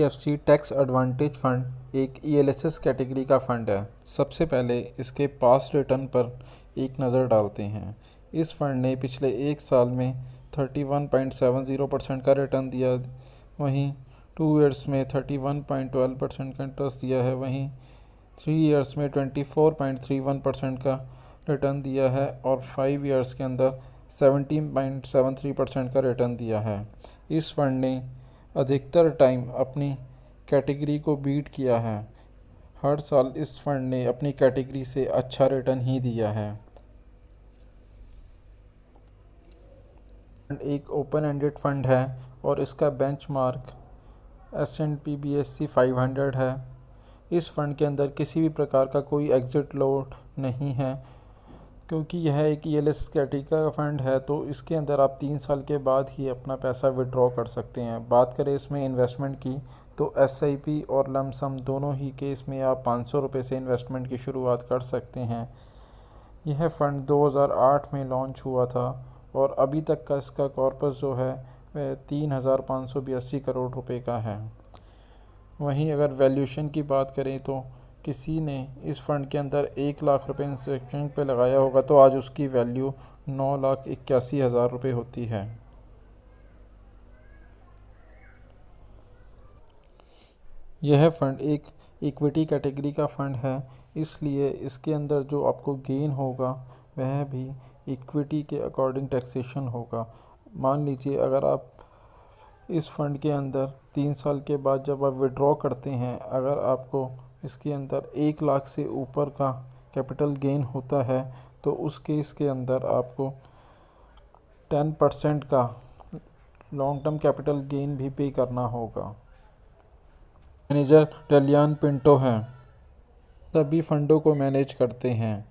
FC tax advantage fund एक ELSS category का fund है। सबसे पहले इसके पास रिटर्न पर एक नज़र डालते हैं। इस फंड ने पिछले एक साल में 31.70% का रिटर्न दिया, वहीं 2 ईयर्स में 31.12% का इंटरेस्ट दिया है, वहीं 3 ईयर्स में 24.31% का रिटर्न दिया है और 5 ईयर्स के अंदर 17.73% का रिटर्न दिया है। इस फंड ने अधिकतर टाइम अपनी कैटेगरी को बीट किया है। हर साल इस फंड ने अपनी कैटेगरी से अच्छा रिटर्न ही दिया है। एक ओपन एंडेड फंड है और इसका बेंचमार्क S&P BSE 500 है। इस फंड के अंदर किसी भी प्रकार का कोई एग्जिट लोड नहीं है, क्योंकि यह एक ईएलएस कैटेगरी का फंड है, तो इसके अंदर आप 3 साल के बाद ही अपना पैसा विड्रॉ कर सकते हैं। बात करें इसमें इन्वेस्टमेंट की, तो एसआईपी और लमसम दोनों ही केस में आप 500 रुपये से इन्वेस्टमेंट की शुरुआत कर सकते हैं। यह फ़ंड 2008 में लॉन्च हुआ था और अभी तक का इसका कॉर्पस जो है वह 3,582 करोड़ रुपए का है। वहीं अगर वैल्यूएशन की बात करें तो किसी ने इस फंड के अंदर 1 लाख रुपए इन्वेस्टमेंट पे लगाया होगा तो आज उसकी वैल्यू 9,81,000 रुपये होती है। यह फंड एक इक्विटी कैटेगरी का फंड है, इसलिए इसके अंदर जो आपको गेन होगा वह भी इक्विटी के अकॉर्डिंग टैक्सेशन होगा। मान लीजिए अगर आप इस फंड के अंदर 3 साल के बाद जब आप विड्रॉ करते हैं, अगर आपको इसके अंदर 1 लाख से ऊपर का कैपिटल गेन होता है तो उस केस के अंदर आपको 10% का लॉन्ग टर्म कैपिटल गेन भी पे करना होगा। मैनेजर डलियान पिंटो हैं, सभी फंडों को मैनेज करते हैं।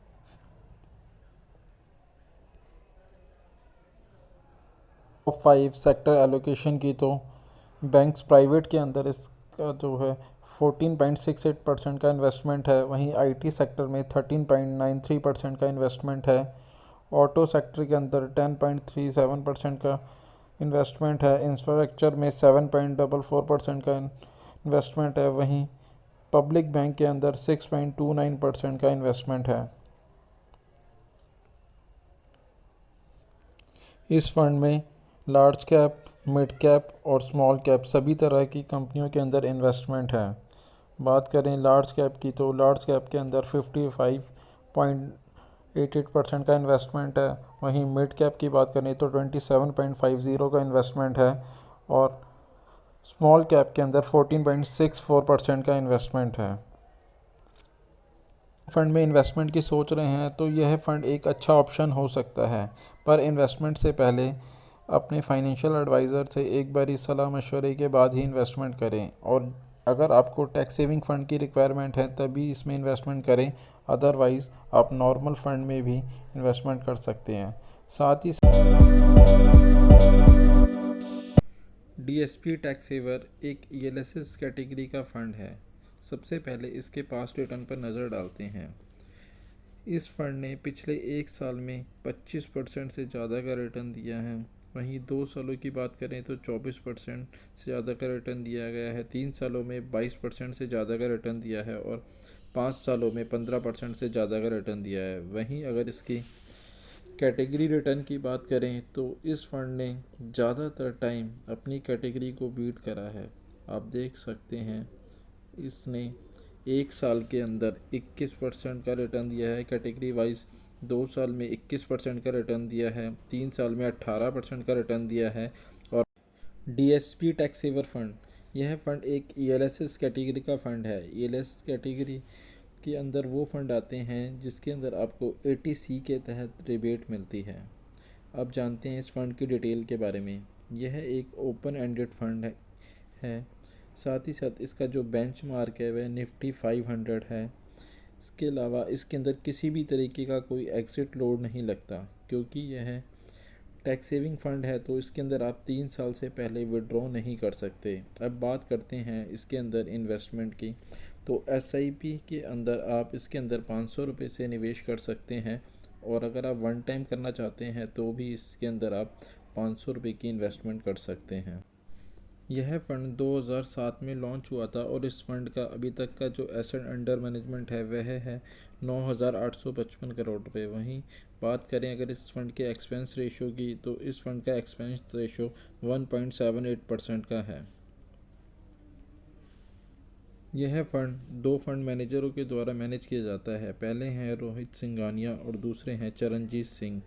5 सेक्टर एलोकेशन की तो बैंक्स प्राइवेट के अंदर इसका जो है 14.68% का इन्वेस्टमेंट है, वहीं आईटी सेक्टर में 13.93% का इन्वेस्टमेंट है, ऑटो सेक्टर के अंदर 10.37% का इन्वेस्टमेंट है, इंफ्रास्ट्रक्चर में 7.44% का इन्वेस्टमेंट है, वहीं पब्लिक बैंक के अंदर 6.29% का इन्वेस्टमेंट है। इस फंड में लार्ज कैप, मिड कैप और स्मॉल कैप सभी तरह की कंपनियों के अंदर इन्वेस्टमेंट है। बात करें लार्ज कैप की तो लार्ज कैप के अंदर 55.88% का इन्वेस्टमेंट है, वहीं मिड कैप की बात करें तो 27.50 का इन्वेस्टमेंट है और स्मॉल कैप के अंदर 14.64% का इन्वेस्टमेंट है। फंड में इन्वेस्टमेंट की सोच रहे हैं तो यह फ़ंड एक अच्छा ऑप्शन हो सकता है, पर इन्वेस्टमेंट से पहले अपने फाइनेंशियल एडवाइज़र से एक बार सलाह मशवरे के बाद ही इन्वेस्टमेंट करें, और अगर आपको टैक्स सेविंग फ़ंड की रिक्वायरमेंट है तभी इसमें इन्वेस्टमेंट करें, अदरवाइज़ आप नॉर्मल फ़ंड में भी इन्वेस्टमेंट कर सकते हैं। साथ ही डीएसपी टैक्स सेवर एक ईएलएसएस कैटेगरी का फ़ंड है। सबसे पहले इसके पास रिटर्न पर नज़र डालते हैं। इस फंड ने पिछले एक साल में 25% से ज़्यादा का रिटर्न दिया है, वहीं 2 सालों की बात करें तो 24% से ज़्यादा का रिटर्न दिया गया है, 3 सालों में 22% से ज़्यादा का रिटर्न दिया है और 5 सालों में 15% से ज़्यादा का रिटर्न दिया है। वहीं अगर इसकी कैटेगरी रिटर्न की बात करें तो इस फंड ने ज़्यादातर टाइम अपनी कैटेगरी को बीट करा है। आप देख सकते हैं इसने एक साल के अंदर 21% का रिटर्न दिया है कैटेगरी वाइज, 2 साल में 21% का रिटर्न दिया है, 3 साल में 18% का रिटर्न दिया है। और डीएसपी टैक्स सेवर फंड, यह फंड एक ईएलएसएस कैटेगरी का फंड है। ईएलएस कैटेगरी के अंदर वो फंड आते हैं जिसके अंदर आपको 80C के तहत रिबेट मिलती है। अब जानते हैं इस फंड की डिटेल के बारे में। यह एक ओपन एंडेड फंड है। साथ ही साथ इसका जो बेंचमार्क है वह निफ्टी 500 है। इसके अलावा इसके अंदर किसी भी तरीके का कोई एग्जिट लोड नहीं लगता, क्योंकि यह टैक्स सेविंग फ़ंड है तो इसके अंदर आप 3 साल से पहले विड्रॉ नहीं कर सकते। अब बात करते हैं इसके अंदर इन्वेस्टमेंट की, तो एसआईपी के अंदर आप इसके अंदर 500 रुपये से निवेश कर सकते हैं, और अगर आप वन टाइम करना चाहते हैं तो भी इसके अंदर आप 500 रुपये की इन्वेस्टमेंट कर सकते हैं। यह फंड 2007 में लॉन्च हुआ था और इस फंड का अभी तक का जो एसेट अंडर मैनेजमेंट है वह है 9,855 करोड़ रुपए। वहीं बात करें अगर इस फंड के एक्सपेंस रेशो की, तो इस फंड का एक्सपेंस रेशो 1.78% का है। यह फंड दो फंड मैनेजरों के द्वारा मैनेज किया जाता है। पहले हैं रोहित सिंघानिया और दूसरे हैं चरणजीत सिंह।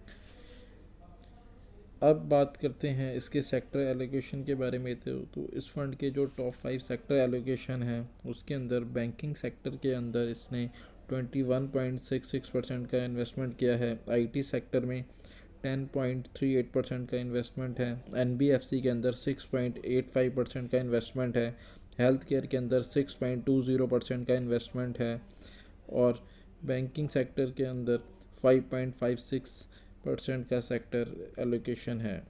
अब बात करते हैं इसके सेक्टर एलोकेशन के बारे में। तो इस फंड के जो टॉप 5 सेक्टर एलोकेशन है उसके अंदर बैंकिंग सेक्टर के अंदर इसने 21.66% का इन्वेस्टमेंट किया है। आईटी सेक्टर में 10.38% का इन्वेस्टमेंट है। एनबीएफसी के अंदर 6.85% का इन्वेस्टमेंट है। हेल्थ केयर के अंदर 6.20% का इन्वेस्टमेंट है और बैंकिंग सेक्टर के अंदर 5.56% का सेक्टर एलोकेशन है।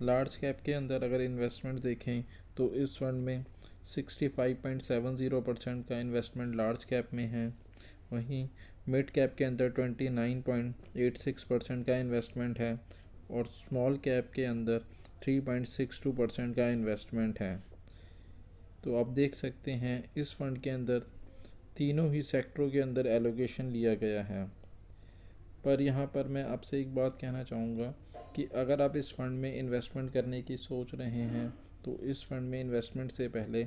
लार्ज कैप के अंदर अगर इन्वेस्टमेंट देखें तो इस फंड में 65.70% का इन्वेस्टमेंट लार्ज कैप में है। वहीं मिड कैप के अंदर 29.86% का इन्वेस्टमेंट है और स्मॉल कैप के अंदर 3.62% का इन्वेस्टमेंट है। तो आप देख सकते हैं इस फंड के अंदर तीनों ही सेक्टरों के अंदर एलोकेशन लिया गया है। पर यहाँ पर मैं आपसे एक बात कहना चाहूँगा कि अगर आप इस फंड में इन्वेस्टमेंट करने की सोच रहे हैं तो इस फंड में इन्वेस्टमेंट से पहले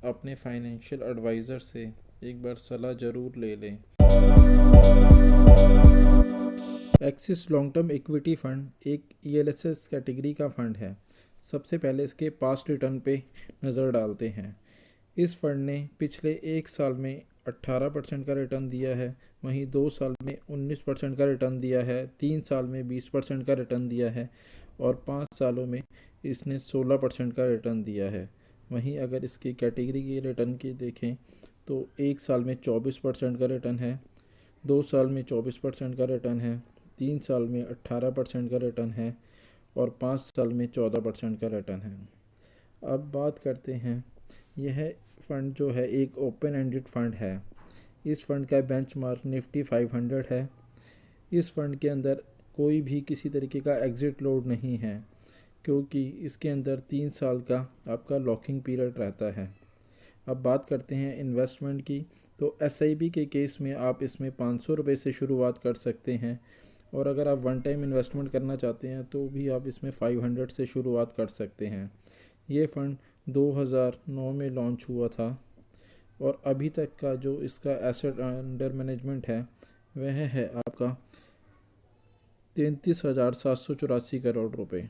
अपने फाइनेंशियल एडवाइज़र से एक बार सलाह ज़रूर ले लें। Axis long term equity fund एक ईएलएसएस कैटेगरी का फंड है। सबसे पहले इसके पास्ट रिटर्न पे नज़र डालते हैं। इस फंड ने पिछले एक साल में 18% का रिटर्न दिया है। वहीं 2 साल में 19% का रिटर्न दिया है, 3 साल में 20% का रिटर्न दिया है और 5 सालों में इसने 16% का रिटर्न दिया है। वहीं अगर इसकी कैटेगरी के रिटर्न की देखें तो एक साल में 24% का रिटर्न है, 2 साल में 24% का रिटर्न है, 3 साल में 18% का रिटर्न है और 5 साल में 14% का रिटर्न है। अब बात करते हैं, यह फंड जो है एक ओपन एंडेड फंड है। इस फंड का बेंचमार्क निफ्टी 500 है। इस फंड के अंदर कोई भी किसी तरीके का एग्ज़िट लोड नहीं है क्योंकि इसके अंदर 3 साल का आपका लॉकिंग पीरियड रहता है। अब बात करते हैं इन्वेस्टमेंट की। तो एसआईपी के केस में आप इसमें 500 रुपये से शुरुआत कर सकते हैं और अगर आप वन टाइम इन्वेस्टमेंट करना चाहते हैं तो भी आप इसमें 500 से शुरुआत कर सकते हैं। ये फ़ंड 2009 में लॉन्च हुआ था और अभी तक का जो इसका एसेट अंडर मैनेजमेंट है वह है आपका 33,784 करोड़ रुपए।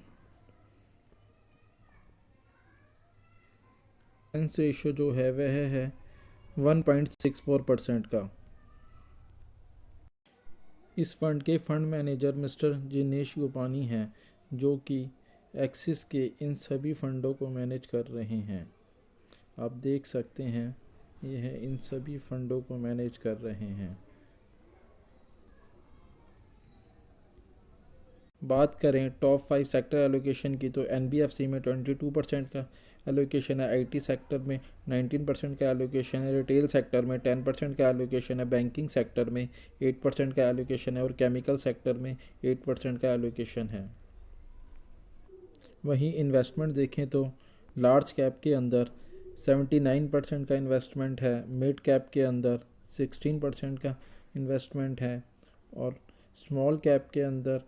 एक्सपेंस रेशो जो है वह है 1.64% का। इस फंड के fund manager mister Jinesh Gopani हैं जो कि एक्सिस के इन सभी फंडों को मैनेज कर रहे हैं। आप देख सकते हैं यह इन सभी फंडों को मैनेज कर रहे हैं। बात करें टॉप 5 सेक्टर एलोकेशन की तो एनबीएफसी में 22% का एलोकेशन है, आईटी सेक्टर में 19% का एलोकेशन है, रिटेल सेक्टर में 10% का एलोकेशन है, बैंकिंग सेक्टर में 8% का एलोकेशन है और केमिकल सेक्टर में 8% का एलोकेशन है। वहीं इन्वेस्टमेंट देखें तो लार्ज कैप के अंदर 79% का इन्वेस्टमेंट है, मिड कैप के अंदर 16% का इन्वेस्टमेंट है और स्मॉल कैप के अंदर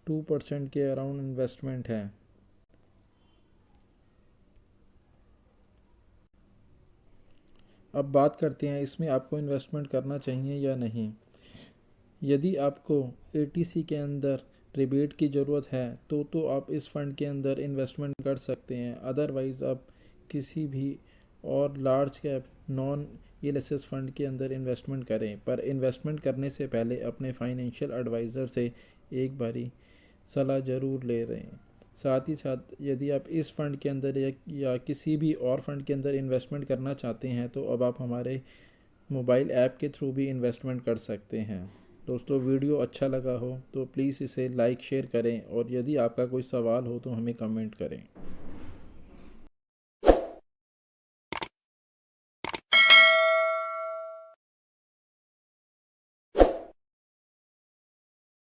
2% के अराउंड इन्वेस्टमेंट है। अब बात करते हैं इसमें आपको इन्वेस्टमेंट करना चाहिए या नहीं। यदि आपको एटीसी के अंदर रिबेट की ज़रूरत है तो आप इस फंड के अंदर इन्वेस्टमेंट कर सकते हैं। अदरवाइज़ आप किसी भी और large cap non ELSS fund के अंदर इन्वेस्टमेंट करें, पर इन्वेस्टमेंट करने से पहले अपने फाइनेंशियल एडवाइज़र से एक बारी सलाह ज़रूर ले रहे हैं। साथ ही साथ यदि आप इस फ़ंड के अंदर या किसी भी और फंड के अंदर इन्वेस्टमेंट करना चाहते हैं तो अब आप हमारे मोबाइल ऐप के थ्रू भी इन्वेस्टमेंट कर सकते हैं। दोस्तों, वीडियो अच्छा लगा हो तो प्लीज़ इसे लाइक शेयर करें और यदि आपका कोई सवाल हो तो हमें कमेंट करें।